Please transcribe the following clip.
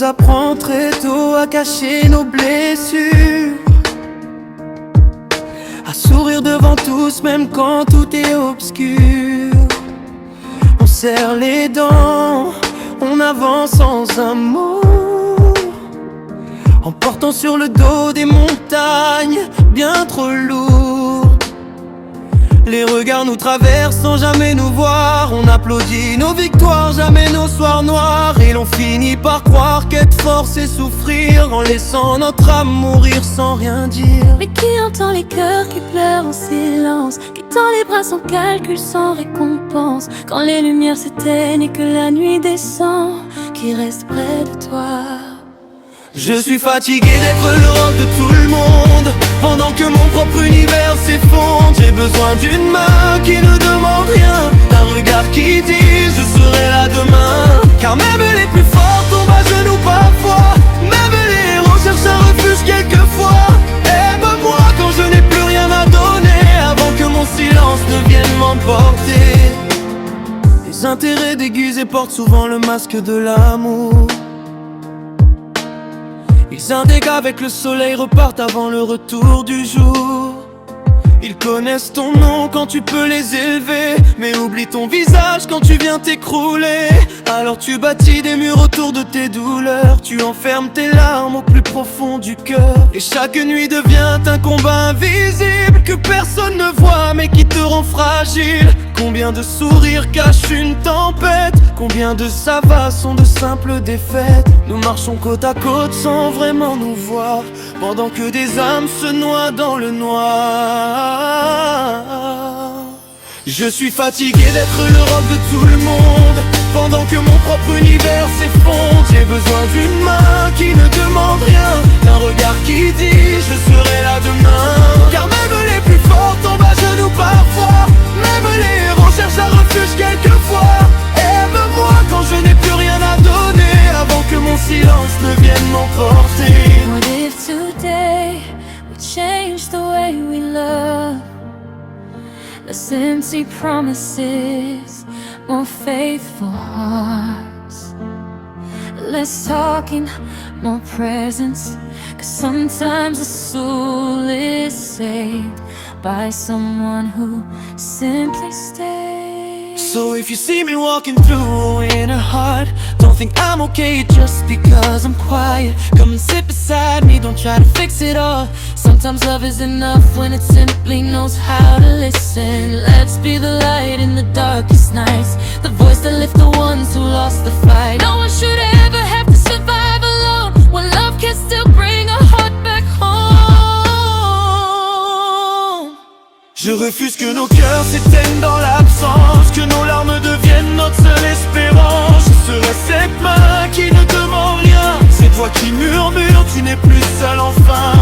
nous apprend très tôt à cacher nos blessures, à sourire devant tous même quand tout est obscur. On serre les dents, on avance sans un mot, en portant sur le dos des montagnes bien trop lourdes. Les regards nous traversent sans jamais nous voir. On applaudit nos victoires, jamais nos soirs noirs. Et l'on finit par croire qu'être fort c'est souffrir, en laissant notre âme mourir sans rien dire. Mais qui entend les cœurs qui pleurent en silence, qui tend les bras sans calcul, sans récompense, quand les lumières s'éteignent et que la nuit descend, qui reste près de toi? Je suis fatigué d'être le rock de tout le monde, pendant que mon propre univers s'effondre. J'ai besoin d'une main qui ne demande rien, d'un regard qui dit je serai là demain. Car même les plus forts tombent à genoux parfois, même les héros cherchent un refuge quelquefois. Aime-moi quand je n'ai plus rien à donner, avant que mon silence ne vienne m'emporter. Les intérêts déguisés portent souvent le masque de l'amour. Ils indiquent avec le soleil, repartent avant le retour du jour. Ils connaissent ton nom quand tu peux les élever, mais oublient ton visage quand tu viens t'écrouler. Alors tu bâtis des murs autour de tes douleurs, tu enfermes tes larmes au plus profond du cœur. Et chaque nuit devient un combat invisible que personne ne voit mais qui te rend fragile. Combien de sourires cachent une tempête, combien de savanes sont de simples défaites. Nous marchons côte à côte sans vraiment nous voir, pendant que des âmes se noient dans le noir. Je suis fatigué d'être le rock de tout le monde, pendant que mon propre univers s'effondre. J'ai besoin d'une main qui ne demande rien, d'un regard qui dit je serai là demain. Car même les plus forts tombent à genoux parfois, même les héros cherchent un refuge quelquefois. Aime-moi quand je n'ai plus rien à donner, avant que mon silence ne vienne m'emporter. What if today we change the way we love? Less empty promises, more faithful hearts. Less talking, more presence. 'Cause sometimes a soul is saved by someone who simply stays. So if you see me walking through in a heart, don't think I'm okay just because I'm quiet. Come and sit beside me, don't try to fix it all. Sometimes love is enough when it simply knows how to listen. Let's be the light in the darkest nights, the voice that lifts the ones who lost the fight. No one should ever have to survive alone, when love can still bring a heart back home. Je refuse que nos cœurs s'éteignent dans l'absence, que nos larmes deviennent notre seule espérance. Je serai cette main qui ne demande rien, c'est toi qui murmures, tu n'es plus seul enfin.